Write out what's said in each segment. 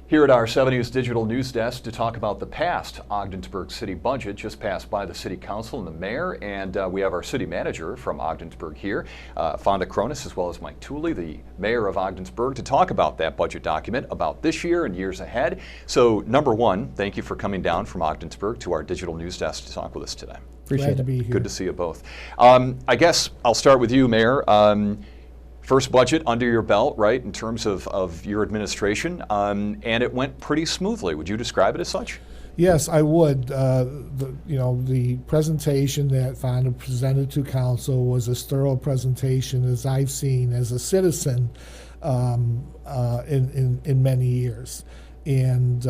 Here at our 7 News Digital News Desk to talk about the past Ogdensburg City budget just passed by the City Council and the Mayor, and we have our City Manager from Ogdensburg here, Fonda Chronis, as well as Mike Tooley, the Mayor of Ogdensburg, to talk about that budget document, about this year and years ahead. So, number one, thank you for coming down from Ogdensburg to our Digital News Desk to talk with us today. Appreciate it. Glad to be here. Good to see you both. I guess I'll start with you, Mayor. First budget under your belt, right, in terms of your administration, and it went pretty smoothly. Would you describe it as such? Yes, I would. The presentation that Fonda presented to council was as thorough a presentation as I've seen as a citizen in many years. And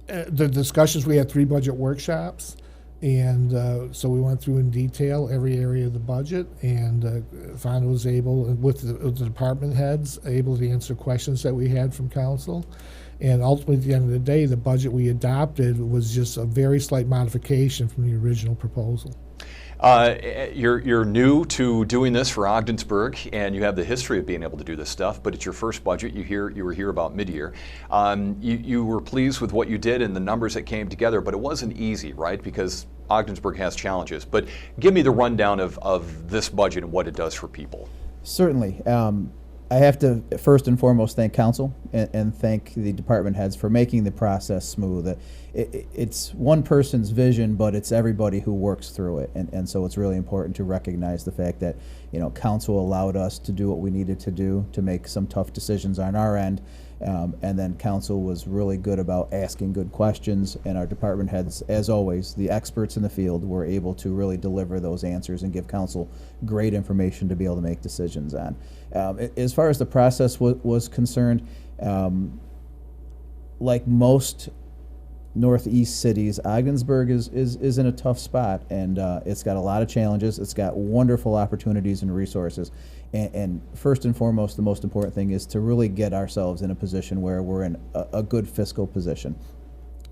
the discussions, we had 3 budget workshops. And so we went through in detail every area of the budget, and Fonda was able, with the department heads, able to answer questions that we had from council. And ultimately, at the end of the day, the budget we adopted was just a very slight modification from the original proposal. You're new to doing this for Ogdensburg, and you have the history of being able to do this stuff, but it's your first budget. You were here about mid-year. You were pleased with what you did and the numbers that came together, but it wasn't easy, right? Because Ogdensburg has challenges. But give me the rundown of this budget and what it does for people. Certainly. I have to first and foremost thank council and thank the department heads for making the process smooth. It's one person's vision, but it's everybody who works through it, and so it's really important to recognize the fact that council allowed us to do what we needed to do to make some tough decisions on our end, and then council was really good about asking good questions, and our department heads, as always, the experts in the field, were able to really deliver those answers and give council great information to be able to make decisions on. As far as the process was concerned, like most Northeast cities, Ogdensburg is in a tough spot, and it's got a lot of challenges. It's got wonderful opportunities and resources, and first and foremost, the most important thing is to really get ourselves in a position where we're in a good fiscal position.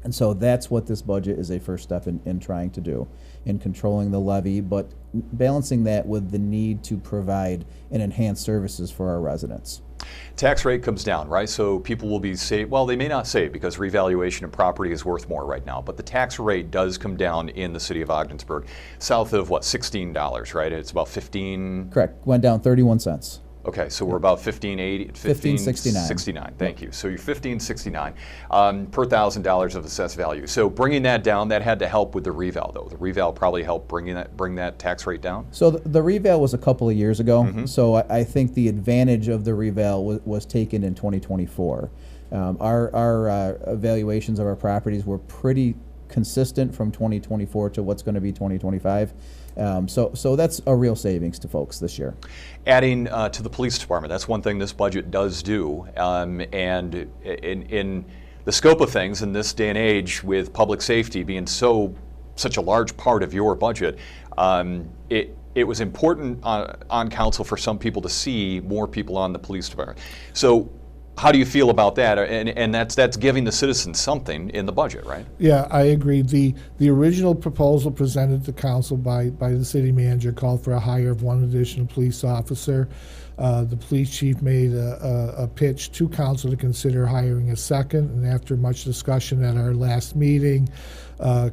And so that's what this budget is a first step in trying to do, in controlling the levy, but balancing that with the need to provide and enhance services for our residents. Tax rate comes down, right? So people will be saved. Well, they may not save because revaluation of property is worth more right now, but the tax rate does come down in the city of Ogdensburg, south of what, $16, right? It's about 15. Correct. Went down 31 cents. Okay, so we're about 15.80, 15.69. Thank you. So you're 15.69 per $1,000 of assessed value. So bringing that down, that had to help with the reval, though. The reval probably helped bring that tax rate down. So the reval was a couple of years ago. Mm-hmm. So I think the advantage of the reval was taken in 2024. Our evaluations of our properties were pretty consistent from 2024 to what's going to be 2025. So that's a real savings to folks this year. Adding to the police department, that's one thing this budget does do. And in the scope of things in this day and age, with public safety being such a large part of your budget, it was important on council for some people to see more people on the police department. So how do you feel about that? And that's giving the citizens something in the budget, right? Yeah, I agree. The original proposal presented to council by the city manager called for a hire of 1 additional police officer. The police chief made a pitch to council to consider hiring a second, and after much discussion at our last meeting,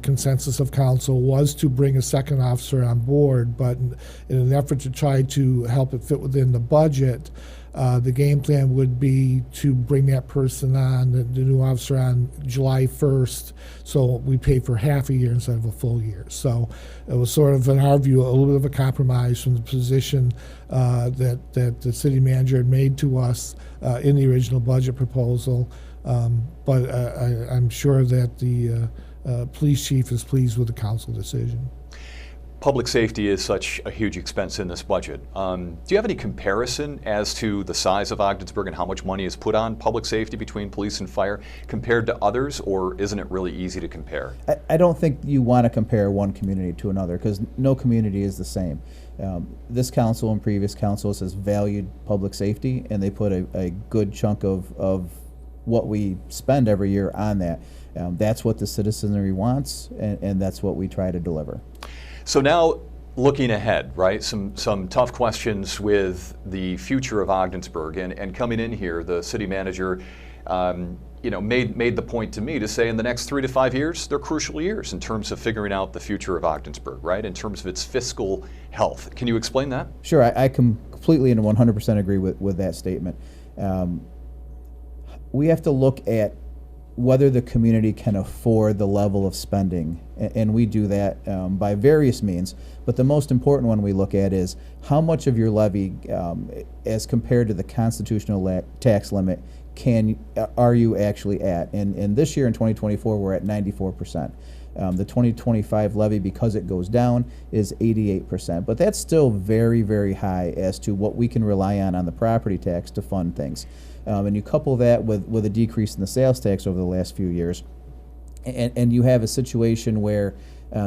consensus of council was to bring a second officer on board, but in an effort to try to help it fit within the budget, the game plan would be to bring that person on, the new officer, on July 1st, so we pay for half a year instead of a full year. So it was sort of, in our view, a little bit of a compromise from the position that the city manager had made to us in the original budget proposal. But I'm sure that the police chief is pleased with the council decision. Public safety is such a huge expense in this budget. Do you have any comparison as to the size of Ogdensburg and how much money is put on public safety between police and fire compared to others, or isn't it really easy to compare? I don't think you want to compare one community to another, because no community is the same. This council and previous councils has valued public safety, and they put a good chunk of what we spend every year on that. That's what the citizenry wants, and that's what we try to deliver. So now looking ahead, right? Some tough questions with the future of Ogdensburg, and coming in here, the city manager, made the point to me to say in the next 3 to 5 years, they're crucial years in terms of figuring out the future of Ogdensburg, right? In terms of its fiscal health. Can you explain that? Sure, I completely and 100% agree with that statement. We have to look at whether the community can afford the level of spending, and we do that by various means. But the most important one we look at is how much of your levy, as compared to the constitutional tax limit, are you actually at? And this year in 2024, we're at 94%. The 2025 levy, because it goes down, is 88%. But that's still very, very high as to what we can rely on the property tax to fund things. And you couple that with a decrease in the sales tax over the last few years, and you have a situation where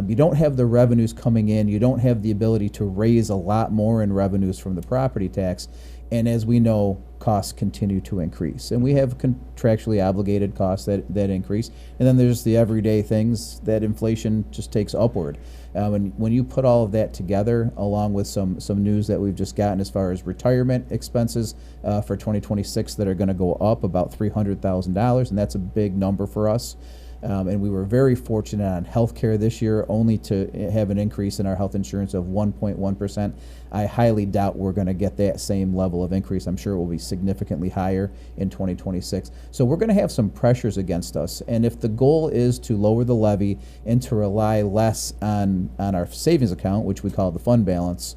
you don't have the revenues coming in, you don't have the ability to raise a lot more in revenues from the property tax, and as we know, costs continue to increase. And we have contractually obligated costs that increase, and then there's the everyday things that inflation just takes upward. And when you put all of that together, along with some news that we've just gotten as far as retirement expenses for 2026 that are going to go up about $300,000, and that's a big number for us. And we were very fortunate on healthcare this year, only to have an increase in our health insurance of 1.1%. I highly doubt we're going to get that same level of increase. I'm sure it will be significantly higher in 2026. So we're going to have some pressures against us. And if the goal is to lower the levy and to rely less on our savings account, which we call the fund balance,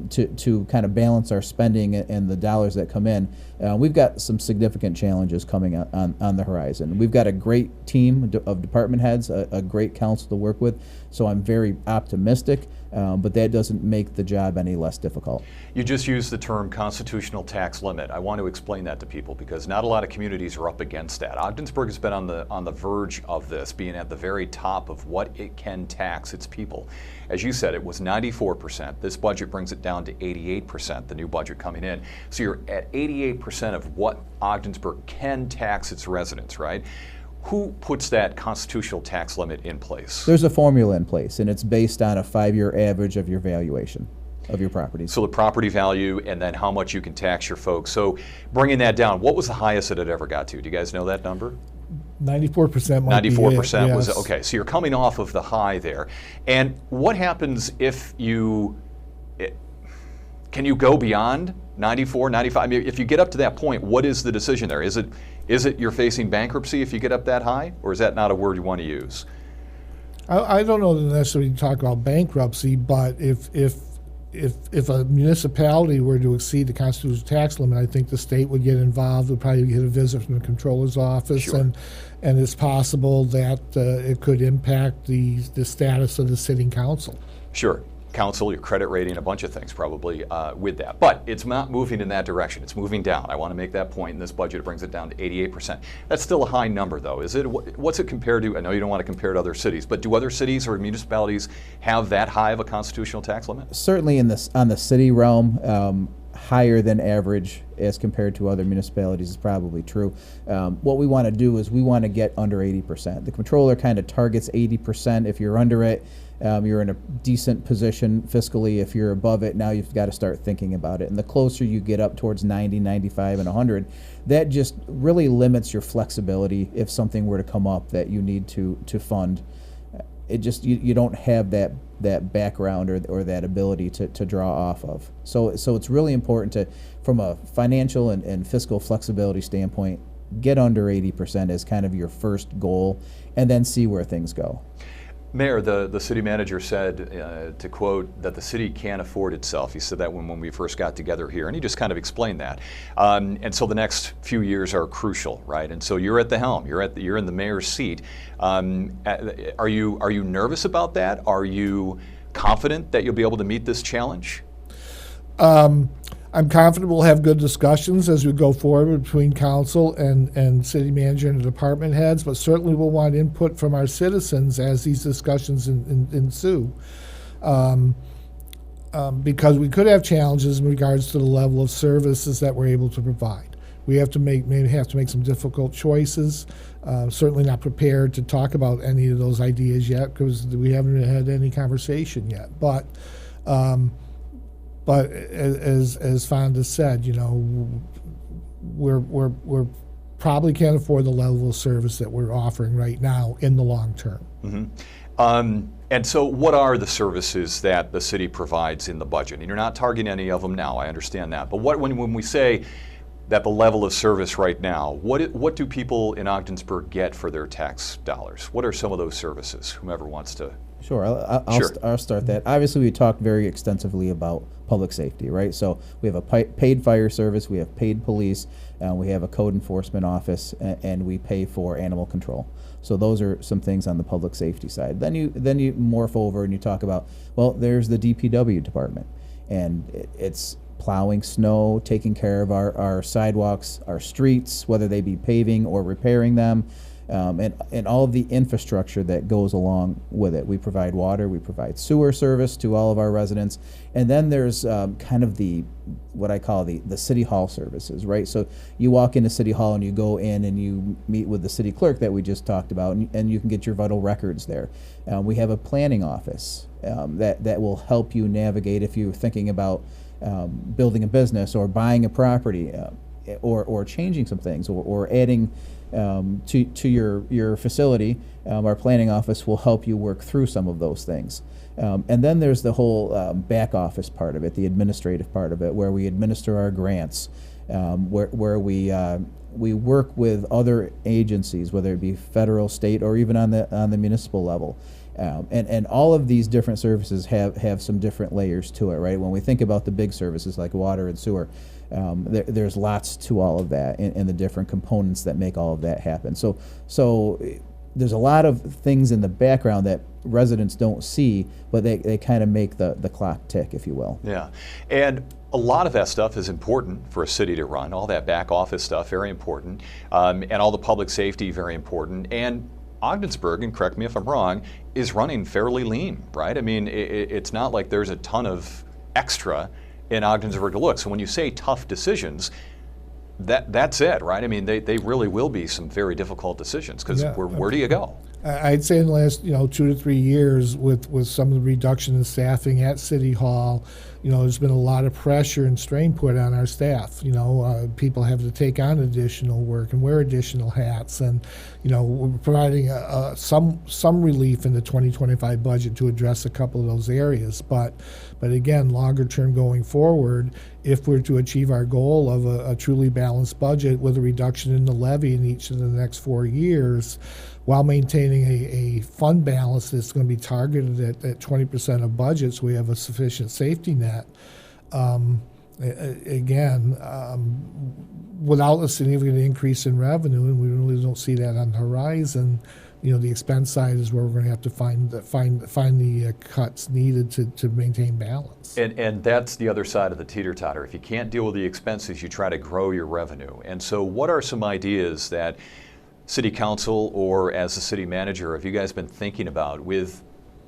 to kind of balance our spending and the dollars that come in, we've got some significant challenges coming on the horizon. We've got a great team of department heads, a great council to work with, so I'm very optimistic, but that doesn't make the job any less difficult. You just used the term constitutional tax limit. I want to explain that to people because not a lot of communities are up against that. Ogdensburg has been on the verge of this, being at the very top of what it can tax its people. As you said, it was 94%. This budget brings it down to 88%, the new budget coming in. So you're at 88% of what Ogdensburg can tax its residents, right? Who puts that constitutional tax limit in place? There's a formula in place, and it's based on a 5-year average of your valuation of your properties. So the property value and then how much you can tax your folks. So bringing that down, what was the highest that it ever got to? Do you guys know that number? 94% might be it, 94% was yes. okay. So you're coming off of the high there. And what happens if can you go beyond 94, 95? I mean, if you get up to that point, what is the decision there? Is it you're facing bankruptcy if you get up that high, or is that not a word you want to use? I don't know that necessarily talk about bankruptcy, but if a municipality were to exceed the constitutional tax limit, I think the state would get involved. Would probably get a visit from the comptroller's office, Sure. and it's possible that it could impact the status of the sitting council. Sure. Council, your credit rating, a bunch of things probably with that. But it's not moving in that direction. It's moving down. I want to make that point. In this budget, it brings it down to 88%. That's still a high number, though. Is it? What's it compared to? I know you don't want to compare to other cities, but do other cities or municipalities have that high of a constitutional tax limit? Certainly on the city realm, higher than average as compared to other municipalities is probably true. What we want to do is we want to get under 80%. The comptroller kind of targets 80%. If you're under it, you're in a decent position fiscally. If you're above it, now you've got to start thinking about it. And the closer you get up towards 90, 95, and 100, that just really limits your flexibility if something were to come up that you need to fund. It just, you don't have that background or that ability to draw off of. So it's really important to, from a financial and fiscal flexibility standpoint, get under 80% as kind of your first goal, and then see where things go. Mayor, the city manager said, to quote, that the city can't afford itself. He said that when we first got together here, and he just kind of explained that. And so the next few years are crucial, right? And so you're at the helm. You're in the mayor's seat. Are you nervous about that? Are you confident that you'll be able to meet this challenge? I'm confident we'll have good discussions as we go forward between council and city manager and the department heads, but certainly we'll want input from our citizens as these discussions ensue. Because we could have challenges in regards to the level of services that we're able to provide. We have to make some difficult choices. Certainly not prepared to talk about any of those ideas yet because we haven't had any conversation yet. But But as Fonda said, we're probably can't afford the level of service that we're offering right now in the long term. And so what are the services that the city provides in the budget? And you're not targeting any of them now, I understand that. But when we say that the level of service right now, what do people in Ogdensburg get for their tax dollars? What are some of those services, whomever wants to? Sure, Sure. I'll start that. Obviously, we talked very extensively about public safety, right? So we have a paid fire service, we have paid police, we have a code enforcement office, and we pay for animal control. So those are some things on the public safety side. Then you morph over and you talk about, well, there's the DPW department, and it's plowing snow, taking care of our sidewalks, our streets, whether they be paving or repairing them. And all of the infrastructure that goes along with it. We provide water, we provide sewer service to all of our residents, and then there's kind of what I call the city hall services, right? So you walk into city hall and you go in and you meet with the city clerk that we just talked about, and you can get your vital records there. We have a planning office that will help you navigate if you're thinking about building a business or buying a property, or changing some things, or adding to your facility. Our planning office will help you work through some of those things. And then there's the whole back office part of it, the administrative part of it, where we administer our grants, where we work with other agencies, whether it be federal, state, or even on the municipal level. And all of these different services have some different layers to it, right? When we think about the big services like water and sewer, there's lots to all of that, and the different components that make all of that happen. So there's a lot of things in the background that residents don't see, but they kind of make the clock tick, if you will. Yeah, and a lot of that stuff is important for a city to run. All that back office stuff, very important, and all the public safety, very important. And Ogdensburg, and correct me if I'm wrong, is running fairly lean, right? I mean, it's not like there's a ton of extra in Ogdensburg to look. So when you say tough decisions, that's it, right? I mean, they really will be some very difficult decisions, because where do you go? I'd say in the last 2 to 3 years, with some of the reduction in staffing at City Hall, there's been a lot of pressure and strain put on our staff. People have to take on additional work and wear additional hats, and we're providing some relief in the 2025 budget to address a couple of those areas. But again, longer term going forward, if we're to achieve our goal of a truly balanced budget with a reduction in the levy in each of the next 4 years, while maintaining a fund balance that's going to be targeted at 20% of budget, so we have a sufficient safety net. Without a significant increase in revenue, and we really don't see that on the horizon, the expense side is where we're going to have to find the cuts needed to maintain balance. And that's the other side of the teeter-totter. If you can't deal with the expenses, you try to grow your revenue. And so what are some ideas that City Council, or as the city manager, have you guys been thinking about with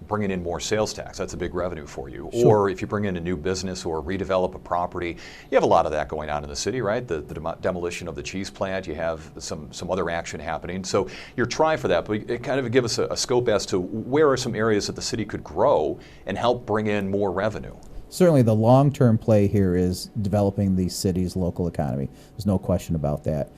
bringing in more sales tax? That's a big revenue for you. Sure. Or if you bring in a new business or redevelop a property, you have a lot of that going on in the city, right? The demolition of the cheese plant, you have some other action happening. So you're trying for that, but kind of give us a scope as to where are some areas that the city could grow and help bring in more revenue. Certainly the long-term play here is developing the city's local economy. There's no question about that.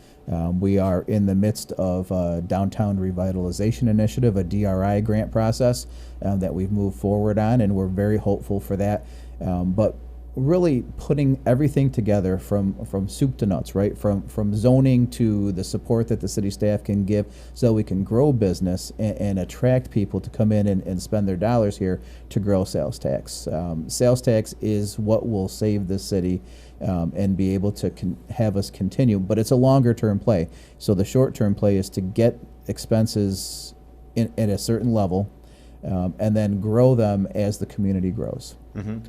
We are in the midst of a downtown revitalization initiative, a DRI grant process that we've moved forward on, and we're very hopeful for that. But really putting everything together from soup to nuts, right? From zoning to the support that the city staff can give, so we can grow business and attract people to come in and spend their dollars here to grow sales tax. Sales tax is what will save the city and be able to have us continue, but it's a longer term play. So the short term play is to get expenses at a certain level, and then grow them as the community grows. Mm-hmm.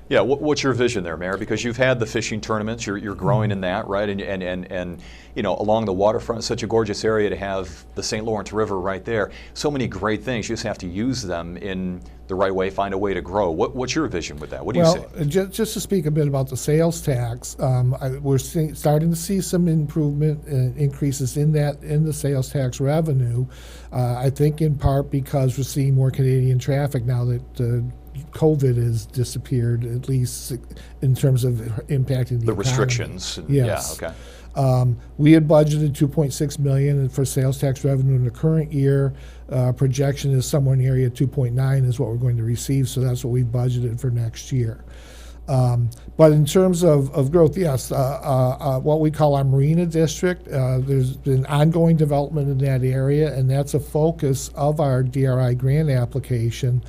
Yeah, what's your vision there, Mayor? Because you've had the fishing tournaments, you're growing in that, right? And along the waterfront, such a gorgeous area to have the St. Lawrence River right there. So many great things. You just have to use them in the right way, find a way to grow. What's your vision with that? What do you see? Just to speak a bit about the sales tax, we're starting to see some improvement, increases in the sales tax revenue. I think in part because we're seeing more Canadian traffic now that COVID has disappeared, at least in terms of impacting the economy. restrictions. Yes. Yeah, okay. We had budgeted $2.6 million for sales tax revenue in the current year. Projection is somewhere in the area of 2.9 is what we're going to receive, so that's what we budgeted for next year. But in terms of growth, yes, what we call our Marina District, there's been ongoing development in that area, and that's a focus of our DRI grant application,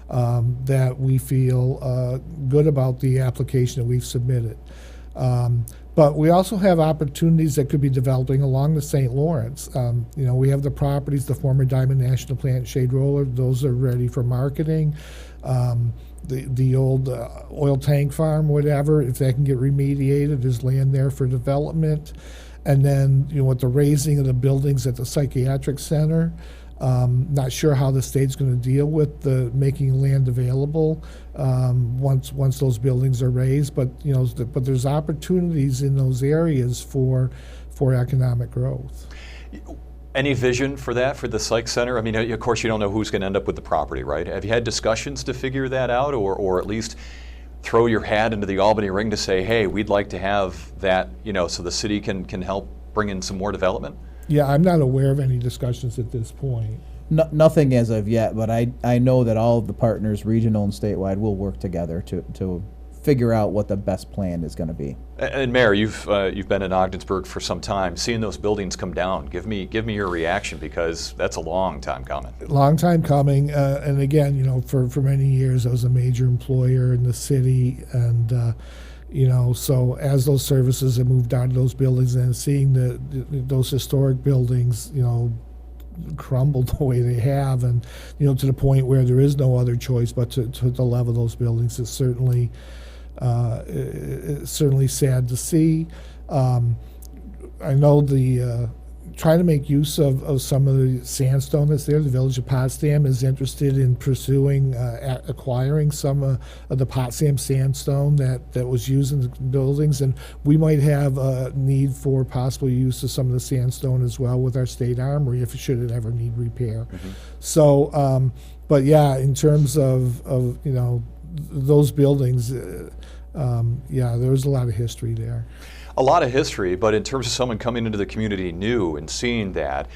that we feel good about the application that we've submitted. But we also have opportunities that could be developing along the St. Lawrence. We have the properties, the former Diamond National Plant, Shade Roller, those are ready for marketing. The old oil tank farm, whatever, if that can get remediated, there's land there for development. And then, with the raising of the buildings at the psychiatric center, not sure how the state's going to deal with the making land available once those buildings are raised. But but there's opportunities in those areas for economic growth. Any vision for that, for the psych center? I mean, of course, you don't know who's going to end up with the property, right? Have you had discussions to figure that out, or at least throw your hat into the Albany ring to say, hey, we'd like to have that, so the city can help bring in some more development? Yeah, I'm not aware of any discussions at this point. Nothing as of yet, but I know that all of the partners, regional and statewide, will work together to figure out what the best plan is going to be. And Mayor, you've been in Ogdensburg for some time. Seeing those buildings come down, give me your reaction, because that's a long time coming. Long time coming, and again, for many years I was a major employer in the city, and so as those services have moved out of those buildings and seeing those historic buildings, crumble the way they have, and to the point where there is no other choice but to level those buildings, is certainly sad to see. I know trying to make use of some of the sandstone that's there. The Village of Potsdam is interested in pursuing acquiring some of the Potsdam sandstone that was used in the buildings, and we might have a need for possible use of some of the sandstone as well with our state armory if it should ever need repair. Mm-hmm. So, but yeah, in terms of those buildings, there's a lot of history there. A lot of history, but in terms of someone coming into the community new and seeing that,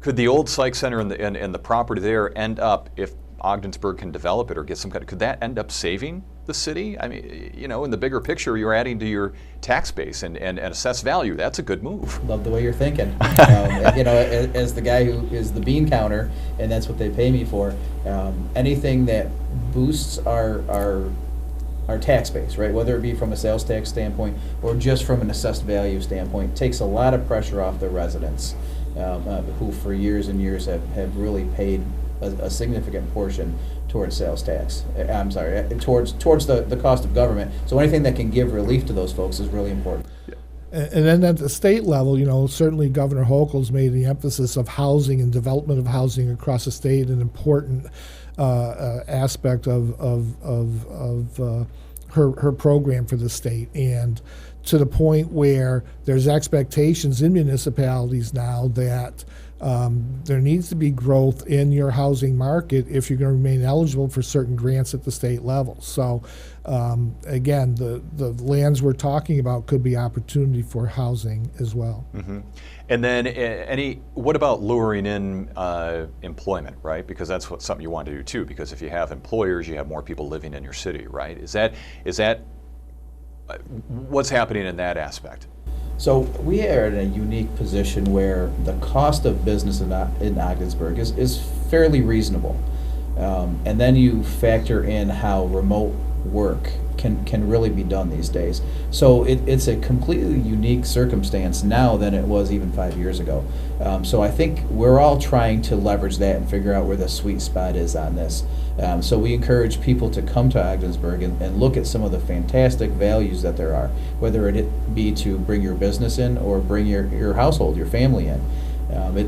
could the old psych center and the property there end up, if Ogdensburg can develop it or get some kind of, could that end up saving the city? I mean, in the bigger picture, you're adding to your tax base and assessed value. That's a good move. Love the way you're thinking. As the guy who is the bean counter, and that's what they pay me for, anything that boosts our tax base, right? Whether it be from a sales tax standpoint or just from an assessed value standpoint, takes a lot of pressure off the residents who for years and years have really paid a significant portion towards sales tax. I'm sorry, towards the cost of government. So anything that can give relief to those folks is really important. And then at the state level, certainly Governor Hochul's made the emphasis of housing and development of housing across the state an important aspect of her program for the state, and to the point where there's expectations in municipalities now that there needs to be growth in your housing market if you're going to remain eligible for certain grants at the state level. So again, the lands we're talking about could be opportunity for housing as well. Mm-hmm. And then what about luring in employment, right? Because that's something you want to do too, because if you have employers, you have more people living in your city, right? Is that what's happening in that aspect? So we are in a unique position where the cost of business in Ogdensburg is fairly reasonable. And then you factor in how remote work can really be done these days. So it's a completely unique circumstance now than it was even 5 years ago. So I think we're all trying to leverage that and figure out where the sweet spot is on this. So we encourage people to come to Ogdensburg and look at some of the fantastic values that there are, whether it be to bring your business in or bring your household, your family in.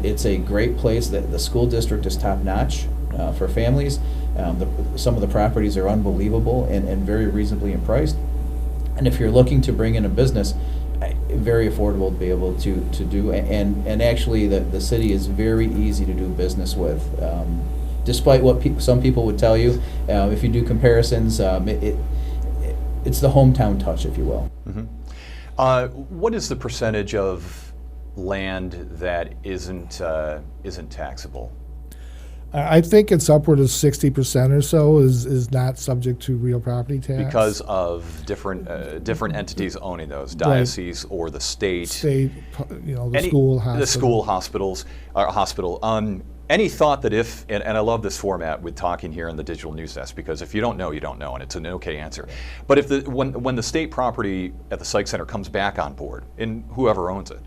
It's a great place. The school district is top notch for families. Some of the properties are unbelievable and very reasonably priced. And if you're looking to bring in a business, very affordable to be able to do. And actually the city is very easy to do business with. despite what some people would tell you, if you do comparisons, it's the hometown touch, if you will. What is the percentage of land that isn't taxable? I think it's upward of 60% or so is not subject to real property tax. Because of different entities owning those, diocese or the state. State, the school, hospital. The school, hospitals, hospital. Any thought that if, and I love this format with talking here in the digital news desk, because if you don't know, you don't know, and it's an okay answer. But if when the state property at the Psych Center comes back on board, and whoever owns it,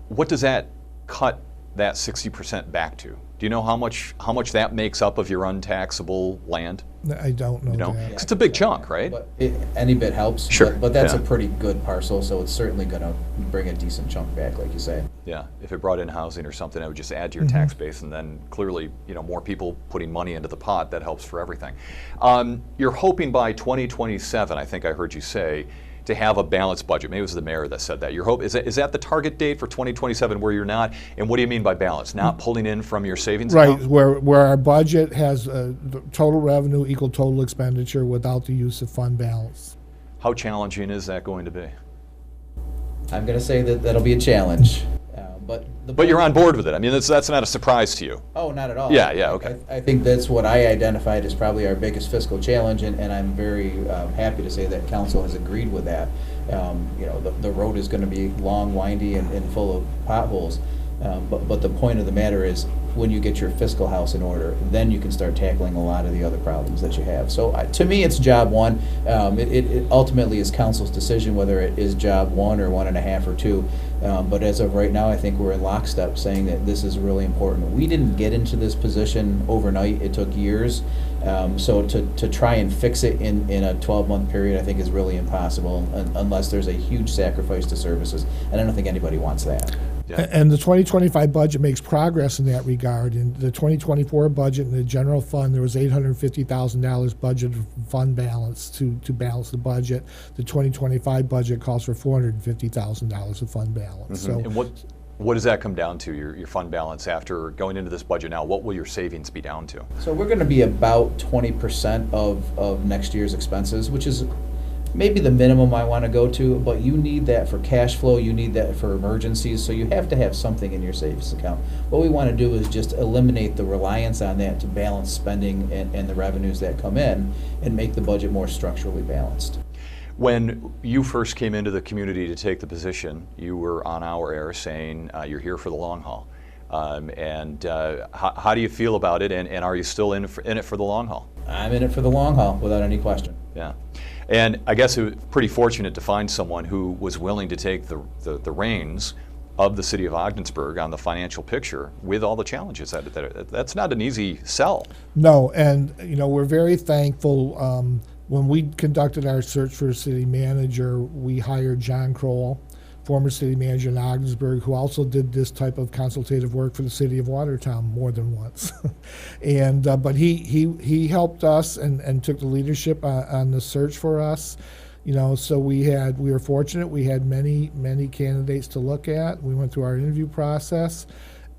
what does that cut that 60% back to? Do you know how much that makes up of your untaxable land? I don't know that. 'Cause it's a big chunk, right? But any bit helps. Sure. But that's Yeah. a pretty good parcel, so it's certainly going to bring a decent chunk back, like you say. Yeah, if it brought in housing or something, it would just add to your tax base, and then clearly, more people putting money into the pot, that helps for everything. You're hoping by 2027, I think I heard you say, to have a balanced budget. Maybe it was the mayor that said that. Your hope is that the target date for 2027 where you're not? And what do you mean by balance? Not pulling in from your savings Right, account? where our budget has total revenue equal total expenditure without the use of fund balance. How challenging is that going to be? I'm going to say that'll be a challenge. But you're on board with it. I mean, that's not a surprise to you. Oh, not at all. Yeah, okay. I think that's what I identified as probably our biggest fiscal challenge, and I'm very happy to say that council has agreed with that. The road is going to be long, windy, and full of potholes. But the point of the matter is, when you get your fiscal house in order, then you can start tackling a lot of the other problems that you have. So to me, it's job one. It ultimately is council's decision whether it is job 1 or 1.5 or 2. But as of right now, I think we're in lockstep saying that this is really important. We didn't get into this position overnight. It took years. So to try and fix it in a 12-month period, I think is really impossible unless there's a huge sacrifice to services. And I don't think anybody wants that. Yeah. And the 2025 budget makes progress in that regard. In the 2024 budget, in the general fund, there was $850,000 budget fund balance to balance the budget. The 2025 budget calls for $450,000 of fund balance. So, And what does that come down to, your fund balance after going into this budget now? What will your savings be down to? So we're going to be about 20% of next year's expenses, which is maybe the minimum I want to go to, but you need that for cash flow, you need that for emergencies, so you have to have something in your savings account. What we want to do is just eliminate the reliance on that to balance spending and the revenues that come in and make the budget more structurally balanced. When you first came into the community to take the position, you were on our air saying you're here for the long haul. How do you feel about it, and are you still in it for the long haul? I'm in it for the long haul, without any question. Yeah. And I guess it was pretty fortunate to find someone who was willing to take the reins of the city of Ogdensburg on the financial picture with all the challenges. That's not an easy sell. no, and we're very thankful. When we conducted our search for a city manager, we hired John Kroll, former city manager in Ogdensburg, who also did this type of consultative work for the city of Watertown more than once. But he helped us and took the leadership on the search for us. So we were fortunate. We had many candidates to look at. We went through our interview process,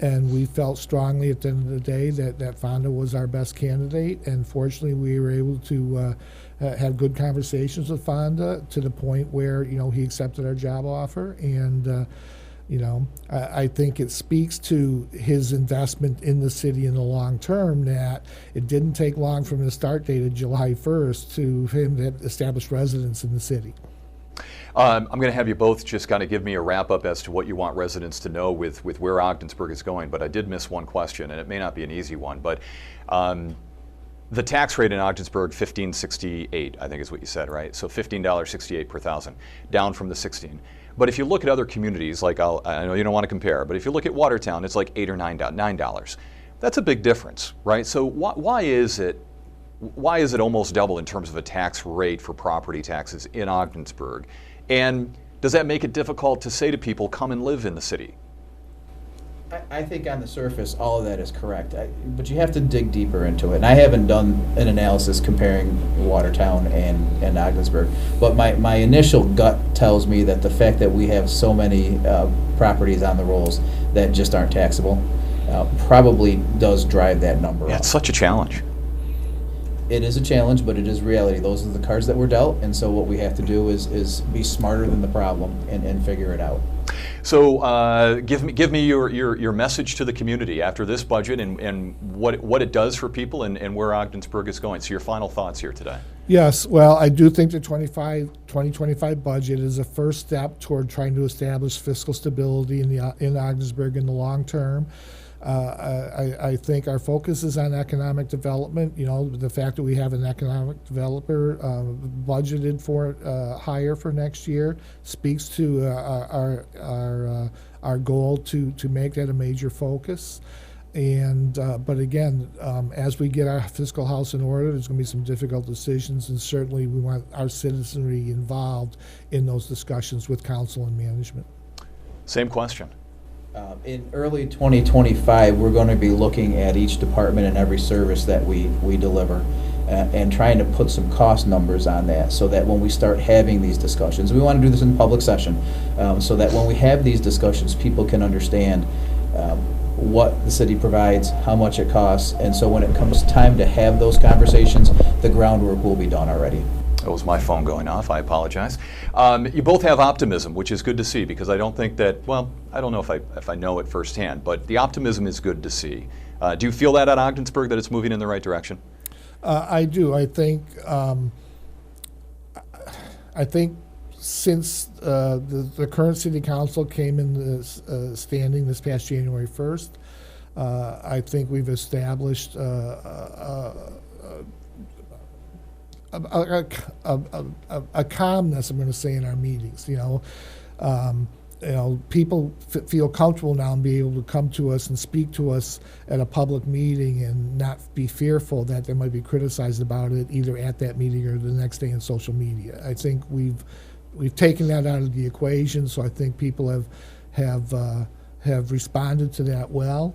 and we felt strongly at the end of the day that Fonda was our best candidate. And fortunately, we were able to have good conversations with Fonda to the point where he accepted our job offer. And I think it speaks to his investment in the city in the long term that it didn't take long from the start date of July 1st to him to establish residence in the city. I'm going to have you both just kind of give me a wrap up as to what you want residents to know with where Ogdensburg is going, but I did miss one question, and it may not be an easy one, but the tax rate in Ogdensburg, $15.68, I think is what you said, right? So $15.68 per thousand, down from the 16. But if you look at other communities, like I know you don't want to compare, but if you look at Watertown, it's like $8 or $9. That's a big difference, right? So why is it almost double in terms of a tax rate for property taxes in Ogdensburg? And does that make it difficult to say to people, come and live in the city? I think on the surface, all of that is correct, but you have to dig deeper into it. And I haven't done an analysis comparing Watertown and Ogdensburg, but my initial gut tells me that the fact that we have so many properties on the rolls that just aren't taxable, probably does drive that number Yeah, up. it's such a challenge. It is a challenge, but it is reality. Those are the cards that we're dealt, and so what we have to do is be smarter than the problem and figure it out. So give me your message to the community after this budget and what it does for people and where Ogdensburg is going. So your final thoughts here today. Yes, well, I do think the 2025 budget is a first step toward trying to establish fiscal stability in Ogdensburg in the long term. I think our focus is on economic development. You know, the fact that we have an economic developer budgeted for hire for next year speaks to our goal to make that a major focus. And but again, as we get our fiscal house in order, there's going to be some difficult decisions, and certainly we want our citizenry involved in those discussions with council and management. Same question. In early 2025, we're going to be looking at each department and every service that we deliver and trying to put some cost numbers on that so that when we start having these discussions, we want to do this in public session, so that when we have these discussions, people can understand what the city provides, how much it costs, and so when it comes time to have those conversations, the groundwork will be done already. That was my phone going off. I apologize. You both have optimism, which is good to see because I don't think that, well, I don't know if I know it firsthand, but the optimism is good to see. Do you feel that at Ogdensburg, that it's moving in the right direction? I do. I think since the current city council came in this standing this past January 1st, I think we've established a calmness, I'm going to say, in our meetings. People feel comfortable now and be able to come to us and speak to us at a public meeting and not be fearful that they might be criticized about it either at that meeting or the next day in social media. I think we've taken that out of the equation, so I think people have responded to that well.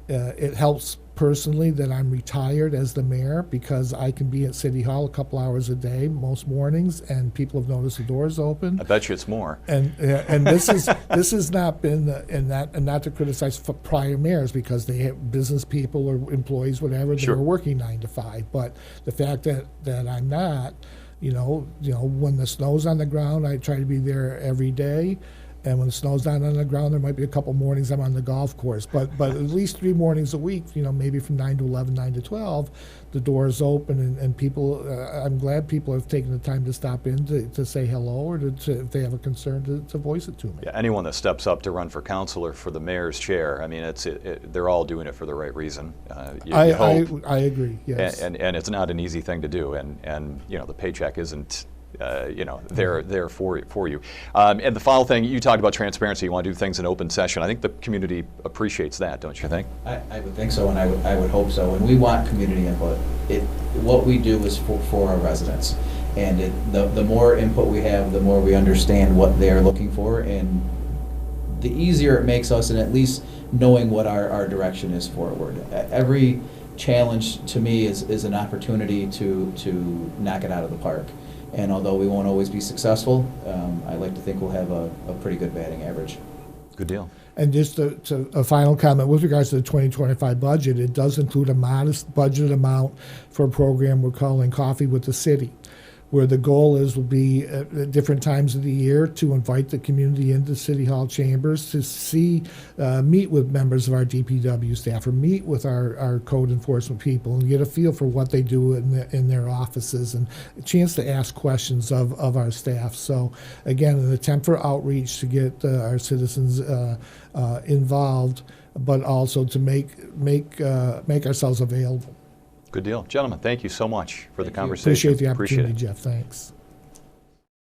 It helps personally that I'm retired as the mayor because I can be at City Hall a couple hours a day most mornings, and people have noticed the doors open. I bet you it's more. And this has not been and not to criticize prior mayors because they have business people or employees, whatever, that are working 9 to 5. But the fact that I'm not, when the snow's on the ground, I try to be there every day. And when the snow's not on the ground, there might be a couple mornings I'm on the golf course. But at least 3 mornings a week, maybe from 9 to 11, 9 to 12, the doors open and people, I'm glad people have taken the time to stop in to say hello or if they have a concern to voice it to me. Yeah, anyone that steps up to run for council or for the mayor's chair, I mean, they're all doing it for the right reason. I agree, yes. And it's not an easy thing to do, and the paycheck isn't there for you. And the final thing, you talked about transparency. You want to do things in open session. I think the community appreciates that, don't you think? I would think so, and I would hope so. And we want community input. What we do is for our residents. And the more input we have, the more we understand what they're looking for, and the easier it makes us in at least knowing what our direction is forward. Every challenge to me is an opportunity to knock it out of the park. And although we won't always be successful, I like to think we'll have a pretty good batting average. Good deal. And just a final comment with regards to the 2025 budget, it does include a modest budget amount for a program we're calling Coffee with the City, where the goal will be at different times of the year to invite the community into City Hall chambers to meet with members of our DPW staff or meet with our code enforcement people and get a feel for what they do in their offices and a chance to ask questions of our staff. So again, an attempt for outreach to get our citizens involved, but also to make ourselves available. Good deal. Gentlemen, thank you so much for the conversation. Appreciate the opportunity, Jeff. Thanks.